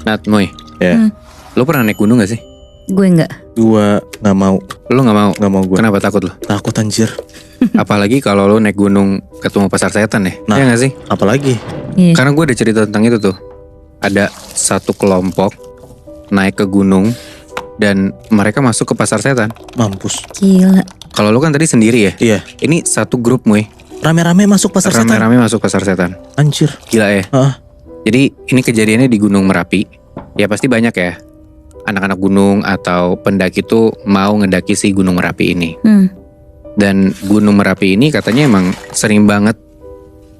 Nat, Moy, Ya. lo pernah naik gunung gak sih? Gue enggak. Gua gak mau. Lo gak mau? Gak mau gue. Kenapa takut lo? Takut anjir. Apalagi kalau lo naik gunung ketemu pasar setan ya? Nah. Iya gak sih? Apalagi. Iya. Karena gue ada cerita tentang itu tuh. Ada satu kelompok naik ke gunung dan mereka masuk ke pasar setan. Mampus. Gila. Kalau lo kan tadi sendiri ya? Iya. Ini satu grup, Moy. Rame-rame masuk pasar setan. Rame-rame masuk pasar setan. Anjir. Gila ya? Ah. Jadi ini kejadiannya di Gunung Merapi. Ya pasti banyak ya anak-anak gunung atau pendaki tuh mau ngedaki si Gunung Merapi ini. Dan Gunung Merapi ini katanya emang sering banget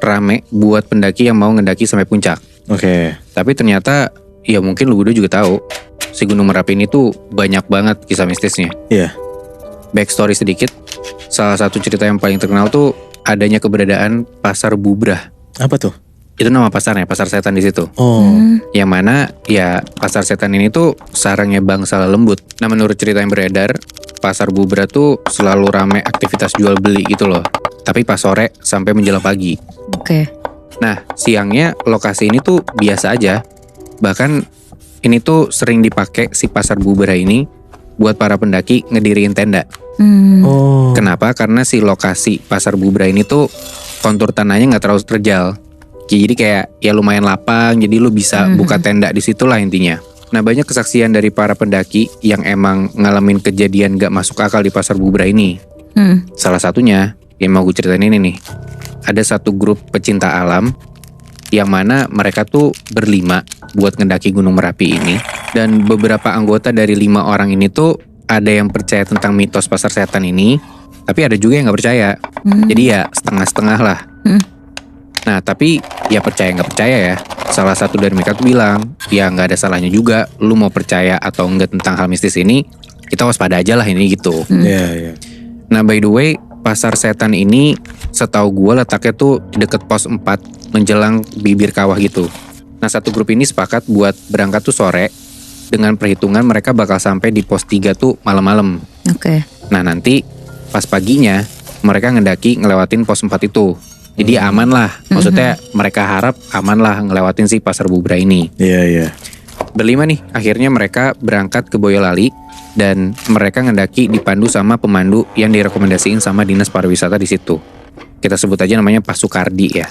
rame buat pendaki yang mau ngedaki sampai puncak. Oke. Tapi ternyata ya mungkin lu berdua juga tahu si Gunung Merapi ini tuh banyak banget kisah mistisnya. Iya. Backstory sedikit. Salah satu cerita yang paling terkenal tuh adanya keberadaan Pasar Bubrah. Apa tuh? Itu nama pasarnya, pasar setan di situ. Oh. Yang mana ya pasar setan ini tuh sarangnya bangsa lembut. Nah menurut cerita yang beredar, pasar Bubrah tuh selalu rame aktivitas jual beli gitu loh. Tapi pas sore sampai menjelang pagi. Oke. Nah siangnya lokasi ini tuh biasa aja. Bahkan ini tuh sering dipakai si pasar Bubrah ini buat para pendaki ngediriin tenda. Oh. Kenapa? Karena si lokasi pasar Bubrah ini tuh kontur tanahnya nggak terlalu terjal. Jadi kayak ya lumayan lapang, jadi lu bisa buka tenda di situ lah intinya. Nah banyak kesaksian dari para pendaki yang emang ngalamin kejadian gak masuk akal di pasar Bubrah ini. Salah satunya yang mau gue ceritain ini nih. Ada satu grup pecinta alam yang mana mereka tuh berlima buat ngedaki Gunung Merapi ini. Dan beberapa anggota dari 5 orang ini tuh ada yang percaya tentang mitos pasar setan ini, tapi ada juga yang gak percaya. Jadi ya setengah-setengah lah. Nah tapi ya percaya nggak percaya ya. Salah satu dari mereka tuh bilang ya nggak ada salahnya juga lu mau percaya atau enggak tentang hal mistis ini, kita waspada aja lah ini gitu. Iya, iya. Nah by the way pasar setan ini setahu gue letaknya tuh deket pos 4 menjelang bibir kawah gitu. Nah satu grup ini sepakat buat berangkat tuh sore dengan perhitungan mereka bakal sampai di pos 3 tuh malam-malam. Oke. Nah nanti pas paginya mereka ngedaki ngelewatin pos 4 itu. Jadi aman lah, maksudnya mereka harap aman lah ngelewatin si pasar Bubrah ini. Iya, iya. Berlima nih, akhirnya mereka berangkat ke Boyolali dan mereka ngedaki dipandu sama pemandu yang direkomendasiin sama dinas pariwisata di situ. Kita sebut aja namanya Pak Sukardi ya.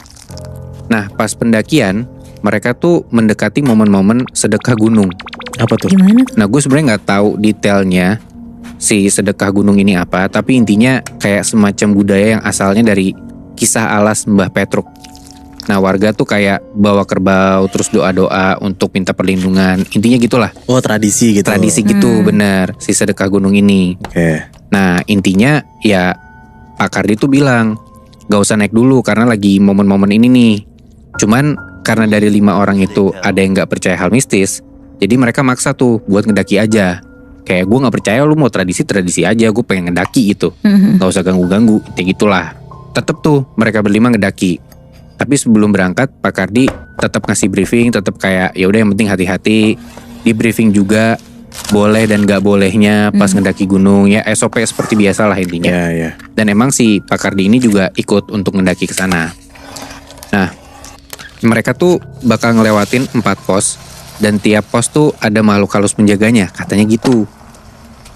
Nah pas pendakian mereka tuh mendekati momen-momen sedekah gunung. Apa tuh? Gimana? Nah gue sebenarnya nggak tahu detailnya si sedekah gunung ini apa, tapi intinya kayak semacam budaya yang asalnya dari kisah alas Mbah Petruk. Nah warga tuh kayak bawa kerbau terus doa-doa untuk minta perlindungan. Intinya gitulah. Oh, tradisi gitu. Tradisi gitu bener si sedekah gunung ini. Oke. Nah intinya ya Pak Kardi tuh bilang gak usah naik dulu karena lagi momen-momen ini nih. Cuman karena dari 5 orang itu ada yang gak percaya hal mistis, jadi mereka maksa tuh buat ngedaki aja. Kayak gue gak percaya lu mau tradisi aja, gue pengen ngedaki gitu. Gak usah ganggu-ganggu, kayak gitulah. Tetep tuh mereka berlima ngedaki. Tapi sebelum berangkat Pak Kardi tetap ngasih briefing, tetap kayak ya udah yang penting hati-hati. Di briefing juga boleh dan gak bolehnya pas ngedaki gunung, ya SOP seperti biasa lah intinya. Iya, iya. Dan emang si Pak Kardi ini juga ikut untuk ngedaki ke sana. Nah, mereka tuh bakal ngelewatin 4 pos dan tiap pos tuh ada makhluk halus penjaganya, katanya gitu.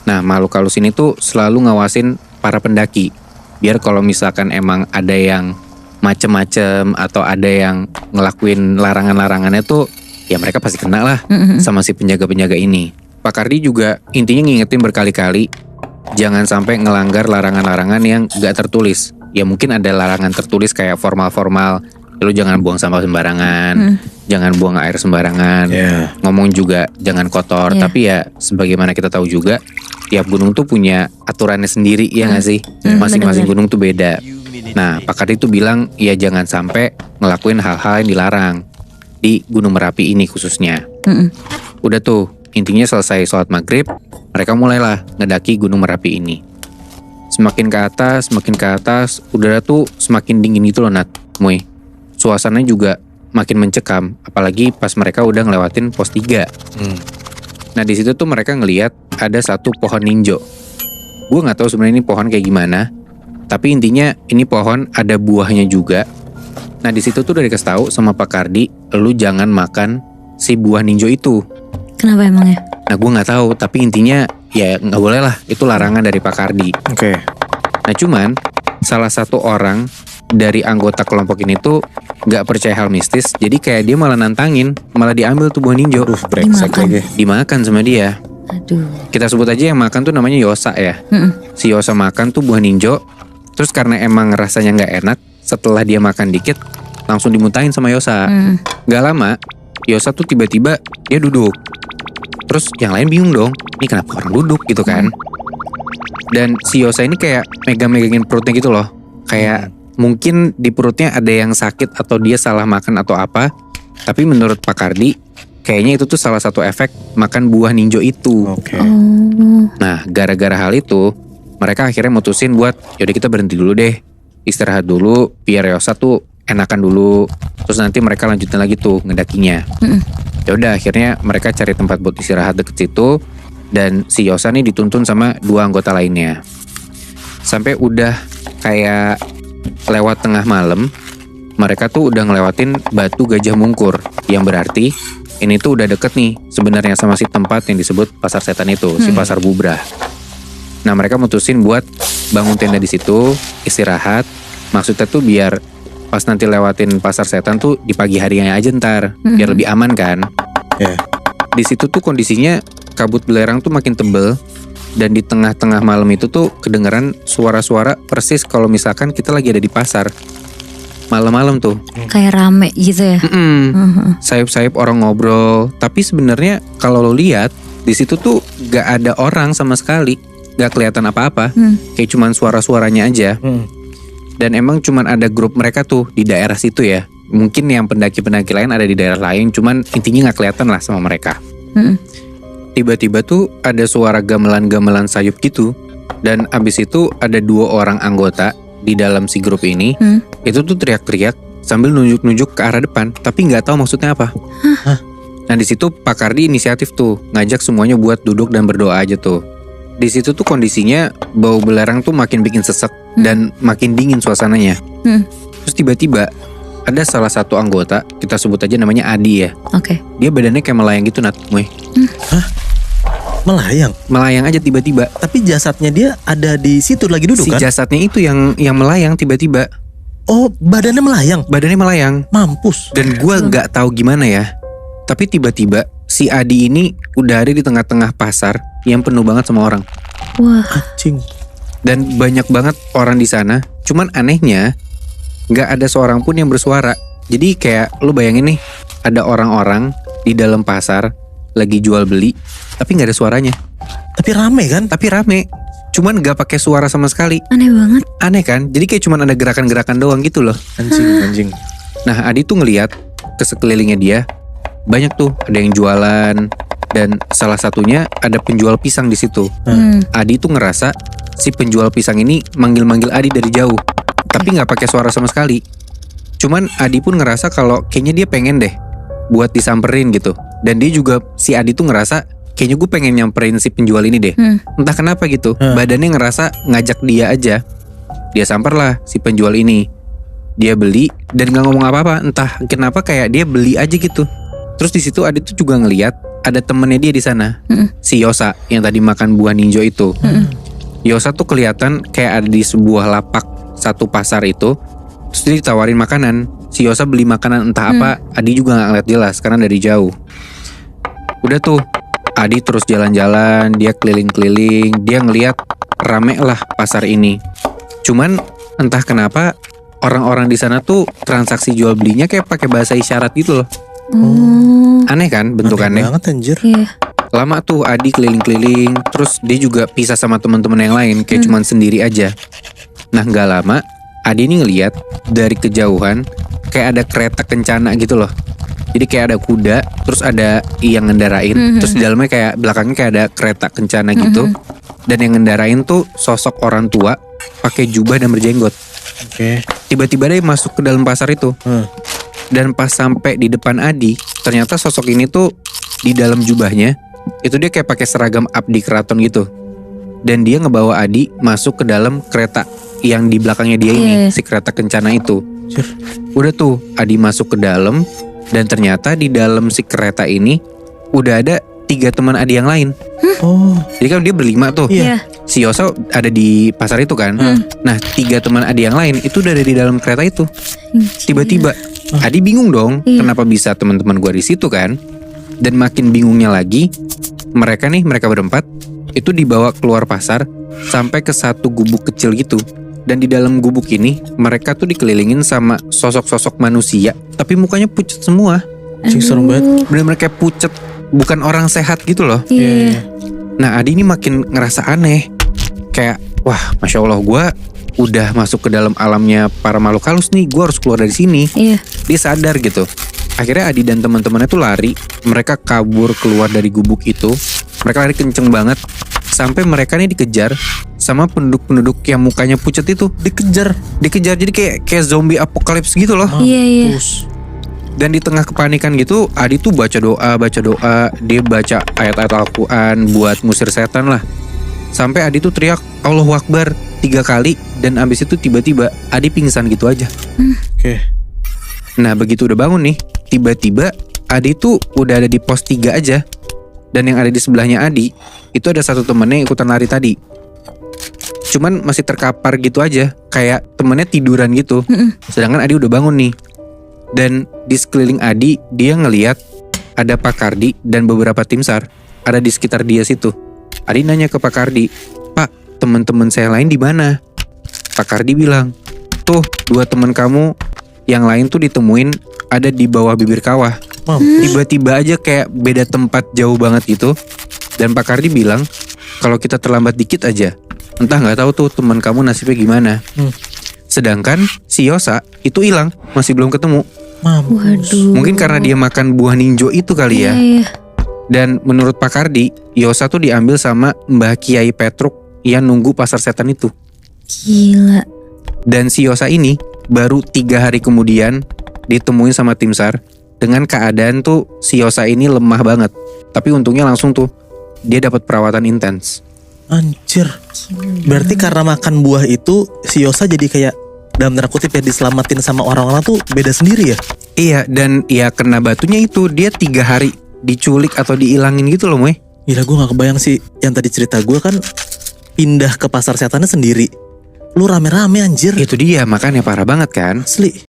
Nah, makhluk halus ini tuh selalu ngawasin para pendaki. Biar kalau misalkan emang ada yang macem-macem atau ada yang ngelakuin larangan-larangannya tuh ya mereka pasti kena lah sama si penjaga-penjaga ini. Pak Kardi juga intinya ngingetin berkali-kali jangan sampai ngelanggar larangan-larangan yang gak tertulis. Ya mungkin ada larangan tertulis kayak formal-formal, lu jangan buang sampah sembarangan, jangan buang air sembarangan, ngomong juga jangan kotor. Tapi ya sebagaimana kita tahu juga tiap gunung tuh punya aturannya sendiri ya gak sih? Masing-masing gunung tuh beda. Nah Pak Kardi tuh bilang ya jangan sampai ngelakuin hal-hal yang dilarang di Gunung Merapi ini khususnya. Udah tuh intinya selesai sholat maghrib, mereka mulailah ngedaki Gunung Merapi ini. Semakin ke atas, udara tuh semakin dingin gitu loh Nat, Moy. Suasananya juga makin mencekam, apalagi pas mereka udah ngelewatin pos 3. Nah di situ tuh mereka ngelihat ada satu pohon ninjo. Gue nggak tahu sebenarnya ini pohon kayak gimana, tapi intinya ini pohon ada buahnya juga. Nah di situ tuh udah dikasih tahu sama Pak Kardi, lu jangan makan si buah ninjo itu. Kenapa emangnya? Nah gue nggak tahu, tapi intinya ya nggak boleh lah, itu larangan dari Pak Kardi. Oke. Nah cuman salah satu orang dari anggota kelompok ini tuh nggak percaya hal mistis, jadi kayak dia malah nantangin, malah diambil tuh buah ninjo. Aduh, brengsek Dimakan. lagi. Dimakan sama dia. Aduh. Kita sebut aja yang makan tuh namanya Yosa ya. Si Yosa makan tuh buah ninjo. Terus karena emang rasanya nggak enak, setelah dia makan dikit langsung dimuntahin sama Yosa. Gak lama Yosa tuh tiba-tiba dia duduk. Terus yang lain bingung dong, ini kenapa orang duduk gitu kan. Dan si Yosa ini kayak megang-megangin perutnya gitu loh. Kayak mungkin di perutnya ada yang sakit atau dia salah makan atau apa. Tapi menurut Pak Kardi, kayaknya itu tuh salah satu efek makan buah ninjo itu. Oke. Oh. Nah, gara-gara hal itu, mereka akhirnya mutusin buat, yaudah kita berhenti dulu deh, istirahat dulu, biar Yosa tuh enakan dulu, terus nanti mereka lanjutin lagi tuh ngedakinya. Yaudah, akhirnya mereka cari tempat buat istirahat deket situ, dan si Yosa nih dituntun sama 2 anggota lainnya. Sampai udah kayak lewat tengah malam, mereka tuh udah ngelewatin batu Gajah Mungkur, yang berarti ini tuh udah deket nih sebenarnya sama si tempat yang disebut pasar setan itu, si pasar Bubrah. Nah mereka mutusin buat bangun tenda di situ, istirahat. Maksudnya tuh biar pas nanti lewatin pasar setan tuh di pagi harinya aja ntar, biar lebih aman kan. Ya. Di situ tuh kondisinya kabut belerang tuh makin tebel, dan di tengah-tengah malam itu tuh kedengeran suara-suara persis kalau misalkan kita lagi ada di pasar. Malam-malam tuh. Kayak rame gitu ya. Sayup-sayup orang ngobrol. Tapi sebenarnya kalau lo lihat di situ tuh gak ada orang sama sekali, gak kelihatan apa-apa. Kayak cuman suara-suaranya aja. Dan emang cuman ada grup mereka tuh di daerah situ ya. Mungkin yang pendaki-pendaki lain ada di daerah lain, cuman intinya gak kelihatan lah sama mereka. Tiba-tiba tuh ada suara gamelan-gamelan sayup gitu. Dan abis itu ada 2 orang anggota di dalam si grup ini, itu tuh teriak-teriak sambil nunjuk-nunjuk ke arah depan, tapi nggak tahu maksudnya apa. Nah di situ Pak Kardi inisiatif tuh ngajak semuanya buat duduk dan berdoa aja tuh. Di situ tuh kondisinya bau belerang tuh makin bikin sesek dan makin dingin suasananya. Terus tiba-tiba ada salah satu anggota, kita sebut aja namanya Adi ya. Oke. Dia badannya kayak melayang gitu Nat, Muy. Melayang. Melayang aja tiba-tiba. Tapi jasadnya dia ada di situ lagi duduk Si kan? jasadnya itu yang melayang tiba-tiba. Oh, badannya melayang. Badannya melayang. Mampus. Dan gua nggak tahu gimana ya. Tapi tiba-tiba si Adi ini udah ada di tengah-tengah pasar yang penuh banget sama orang. Wah. Anjing. Dan banyak banget orang di sana. Cuman anehnya nggak ada seorang pun yang bersuara. Jadi kayak lu bayangin nih, ada orang-orang di dalam pasar lagi jual beli, tapi nggak ada suaranya. Tapi rame kan? Tapi rame. Cuman nggak pakai suara sama sekali. Aneh banget. Aneh kan? Jadi kayak cuman ada gerakan-gerakan doang gitu loh. Anjing. Nah Adi tuh ngeliat ke sekelilingnya dia, banyak tuh ada yang jualan, dan salah satunya ada penjual pisang di situ. Adi tuh ngerasa si penjual pisang ini manggil-manggil Adi dari jauh, tapi nggak pakai suara sama sekali. Cuman Adi pun ngerasa kalau kayaknya dia pengen deh buat disamperin gitu. Dan dia juga, si Adi tuh ngerasa kayaknya gue pengen nyamperin si penjual ini deh. Entah kenapa gitu, badannya ngerasa ngajak dia aja. Dia samper lah si penjual ini. Dia beli dan nggak ngomong apa-apa. Entah kenapa kayak dia beli aja gitu. Terus di situ Adi tuh juga ngeliat ada temennya dia di sana, si Yosa yang tadi makan buah ninjo itu. Yosa tuh kelihatan kayak ada di sebuah lapak satu pasar itu. Terus dia ditawarin makanan. Si Yosa beli makanan entah apa, Adi juga nggak ngeliat jelas karena dari jauh. Udah tuh, Adi terus jalan-jalan, dia keliling-keliling, dia ngeliat rame lah pasar ini. Cuman entah kenapa orang-orang di sana tuh transaksi jual belinya kayak pakai bahasa isyarat gitu loh. Aneh kan bentukannya? Aneh banget anjir. Iya. Lama tuh Adi keliling-keliling, terus dia juga pisah sama teman-teman yang lain, kayak cuman sendiri aja. Nah nggak lama, Adi ini ngeliat dari kejauhan kayak ada kereta kencana gitu loh. Jadi kayak ada kuda, terus ada yang ngendarain, terus di dalamnya kayak belakangnya kayak ada kereta kencana gitu. Dan yang ngendarain tuh sosok orang tua pakai jubah dan berjenggot. Oke. Tiba-tiba dia masuk ke dalam pasar itu. Dan pas sampai di depan Adi, ternyata sosok ini tuh di dalam jubahnya itu dia kayak pakai seragam abdi keraton gitu. Dan dia ngebawa Adi masuk ke dalam kereta yang di belakangnya dia ini, si kereta kencana itu. Udah tuh Adi masuk ke dalam, Dan ternyata di dalam si kereta ini udah ada 3 teman Adi yang lain. Oh. Jadi kan dia berlima tuh. Iya. Si Yosa ada di pasar itu kan. Nah 3 teman Adi yang lain itu udah ada di dalam kereta itu. Tiba-tiba Adi bingung dong, kenapa bisa teman-teman gua di situ kan? Dan makin bingungnya lagi, mereka berempat itu dibawa keluar pasar sampai ke satu gubuk kecil gitu. Dan di dalam gubuk ini mereka tuh dikelilingin sama sosok-sosok manusia, tapi mukanya pucat semua. Cing, serem banget. Bener-bener kayak pucat, bukan orang sehat gitu loh. Iya. Nah Adi ini makin ngerasa aneh. Kayak wah Masya Allah, gue udah masuk ke dalam alamnya para makhluk halus nih, gue harus keluar dari sini. Iya. Dia sadar gitu. Akhirnya Adi dan teman-temannya tuh lari. Mereka kabur keluar dari gubuk itu. Mereka lari kenceng banget sampai mereka nih dikejar sama penduduk-penduduk yang mukanya pucat itu. Dikejar. Jadi kayak zombie apokalips gitu loh. Iya. Mampus. Dan di tengah kepanikan gitu, Adi tuh baca doa, dia baca ayat-ayat Al-Quran buat ngusir setan lah. Sampai Adi tuh teriak Allahu Akbar 3 kali, dan abis itu tiba-tiba Adi pingsan gitu aja. Oke. Nah begitu udah bangun nih, tiba-tiba Adi tuh udah ada di pos 3 aja. Dan yang ada di sebelahnya Adi, itu ada satu temennya yang ikutan lari tadi. Cuman masih terkapar gitu aja, kayak temennya tiduran gitu. Sedangkan Adi udah bangun nih. Dan di sekeliling Adi, dia ngeliat ada Pak Kardi dan beberapa tim SAR ada di sekitar dia situ. Adi nanya ke Pak Kardi, "Pak, teman-teman saya lain di mana?" Pak Kardi bilang, "Tuh, 2 teman kamu yang lain tuh ditemuin ada di bawah bibir kawah." Tiba-tiba aja kayak beda tempat jauh banget gitu. Dan Pak Kardi bilang, "Kalau kita terlambat dikit aja, entah nggak tahu tuh teman kamu nasibnya gimana." Sedangkan si Yosa itu hilang, masih belum ketemu. Mampus. Waduh. Mungkin karena dia makan buah ninjo itu kali ya. Iya. Dan menurut Pak Kardi, Yosa tuh diambil sama Mbah Kiai Petruk yang nunggu pasar setan itu. Gila. Dan si Yosa ini baru 3 hari kemudian ditemuin sama tim SAR dengan keadaan tuh si Yosa ini lemah banget. Tapi untungnya langsung tuh dia dapat perawatan intens. Anjir. Berarti karena makan buah itu si Yosa jadi kayak dalam tanda kutip ya diselamatin sama orang-orang tuh beda sendiri ya. Iya, dan ya kena batunya itu dia 3 hari diculik atau diilangin gitu loh, Moe. Gila, gue gak kebayang sih. Yang tadi cerita gue kan pindah ke pasar setannya sendiri. Lu rame-rame anjir. Itu dia, makanya parah banget kan. Asli.